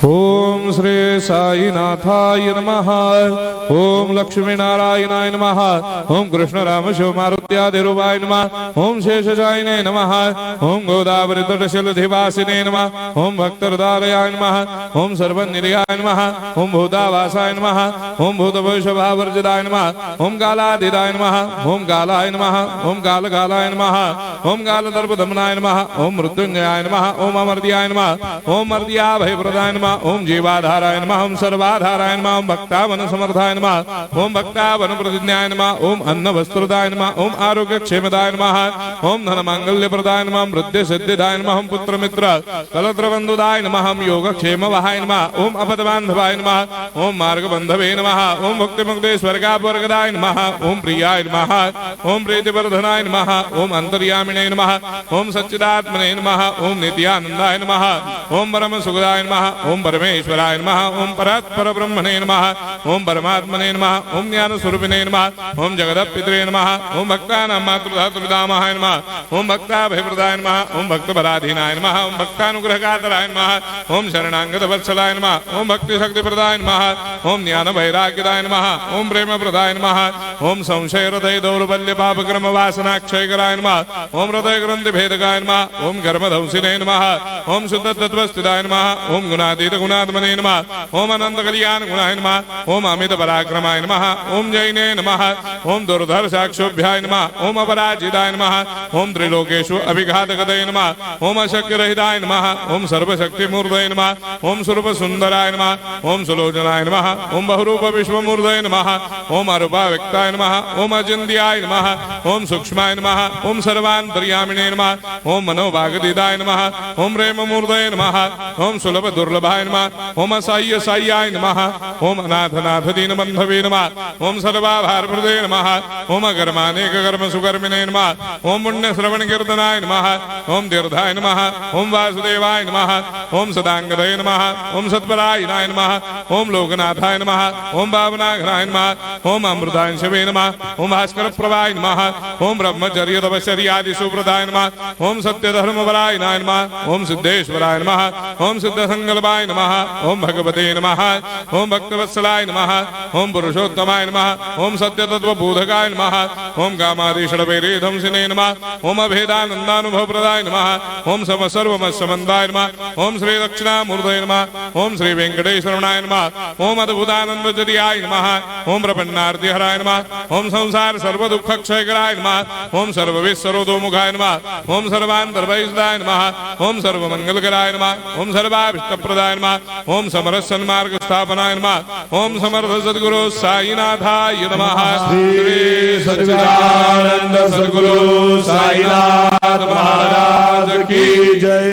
ओम श्री साईनाथाय नमः। ओम लक्ष्मी नारायणाय नमः। ओम कृष्ण राम शिव मारुत्यादिरूपाय नमः। ओम शेषशायिने नमः। ओम गोदावरी तटशिलधिवासिने नमः। ओम भक्तहृदयाय नमः। ओम सर्वनिलयाय नमः। ओम भूतावासाय नमः। ओम भूतभविष्यभावर्जिताय नमः। ओम कालातीताय नमः। ओम कालाय नमः। ओम कालकालाय नमः। ओम कालदर्पदमनाय नमः। ओम मृत्युंजयाय नमः। ओम अमर्त्याय नमः। ओम मर्त्याभयप्रदाय नमः। ओम जीवाधाराय नमः। ओम सर्वाधाराय नमः। ओम भक्तावन समर्थाय नमः। ओम भक्तावन प्रतिज्ञाय नमः। ओम अन्न वस्त्रदाय नमः। ओम आरोग्य क्षेमदाय नमः। ओम धन मांगल्य प्रदाय नमः। वृद्धि सिद्धिदाय नमः। ओम पुत्र मित्र कलत्र बंधुदाय नमः। ओम योग क्षेम वहाय नमः। ओम अपद बांधवाय नमः। ओम मार्ग बंधवे नमः। ओम भक्ति मुक्ति स्वर्गापवर्गदाय नमः। ओम प्रियाय नमः। ओम प्रीतिवर्धनाय नमः। ओम अंतर्यामिने नमः। ओम सच्चिदात्मने नमः। ओम नित्यानंदाय नमः। ओम परम सुखदाय नमः। ओम परमेश्वराय नमः। ओम परात्पर ब्रह्मणे नमः। ओम परमात्मने नमः। ओम ज्ञान स्वरूपिणे नमः। ओम जगदपितरे नमः। ओम भक्तानां मातृधातुर्धामाय नमः। ओम भक्ताभयप्रदाय नमः। ओम भक्तपराधीनाय नमः। ओम भक्तानुग्रहकातराय नमः। ओम शरणागत वत्सलाय नमः। ओम भक्ति शक्तिप्रदाय नमः। ओम ज्ञान वैराग्यदाय नमः। ओम प्रेम प्रदाय नमः। ओम संशय हृदय दौर्बल्य पाप कर्म वासना क्षयकराय नमः। ओम हृदय ग्रंथि भेदकाय नमः। ओम कर्मधंसिने नमः। ओम शुद्ध तत्वस्थिताय नमः। ओम गुणातीत गुणात्मने नमः। ओम अनंत कल्याण गुणाय नमः। ओम अमित पराक्रमाय नमः। ओम जैने नमः। ओम दुर्धर्षाक्षोभ्याय नमः। ओम अपराजिताय नमः। ओम त्रिलोकेषु अभिघातगतये नमः। ओम अशक्यरहिताय नमः। ओम सर्वशक्तिमूर्तये नमः। ओम स्वरूप सुंदराय नमः। ओम सुलोचनाय नमः। ओम बहुरूप विश्वमूर्तये नमः। ओम अरूपाव्यक्ताय नमः। ओम अचिन्त्याय नमः। ओम सूक्ष्माय नमः। ओम सर्वान्तर्यामिने नमः। ओम मनोभागतीताय नमः। ओम प्रेममूर्तये नमः। ओम सुलभ दुर्लभाय नमः। ओम असाह्य साह्याय नमः। ओम अनाथनाथ दीनबन्धवे नमः। ओम सर्वाभारप्रदे नमः। ओम अकर्मानेक कर्म सुकर्मिणे नमः। ओम पुण्य श्रवण कीर्तनाय नमः। ओम तीर्थाय नमः। ओम वासुदेवाय नमः। ओम सदांगदये नमः। ओम सत्परायणाय नमः। ओम लोकनाथाय नमः। ओम भावनाघनाय नमः। ओम अमृतांशवे नमः। ओम भास्कर प्रभाय नमः। ओम ब्रह्मचर्य तपश्चर्यादि सुप्रदाय नमः। ओम सत्यधर्मपरायणाय नमः। ओम सिद्धेश्वराय नमः। ओम सिद्ध संकल्पाय नमः। ओम भगवते नमः। ओम भक्तवत्सलाय नमः। ओम पुरुषोत्तमाय नमः। ओम सत्यतत्वबोधकाय नमः। ओम कामादिषडवैरेधंसिने नमः। ओम अभेदानन्दानुभवप्रदाय नमः। ओम सर्वमस्समन्ताय नमः। ओम श्री दक्षिणामूर्तये नमः। ओम श्री वेंकटेश्वरनाय नमः। ओम अद्भुतानन्दचर्याय नमः। ओम प्रपन्नार्तिहराय नमः। ओम संसार सर्वदुःखक्षयकराय नमः। ओम सर्वविश्वरोधोमुखाय नमः। ओम सर्वान्तर्भयिताय नमः। ओम सर्वमंगलकराय नमः। ओम सर्वाभीष्टप्रदाय नमः। ओम समरस सन्मार्ग स्थापनाय नमः। ओम समर्थ सद्गुरु साईनाथाय नमः। श्री सच्चिदानंद सद्गुरु साईनाथ महाराज की जय।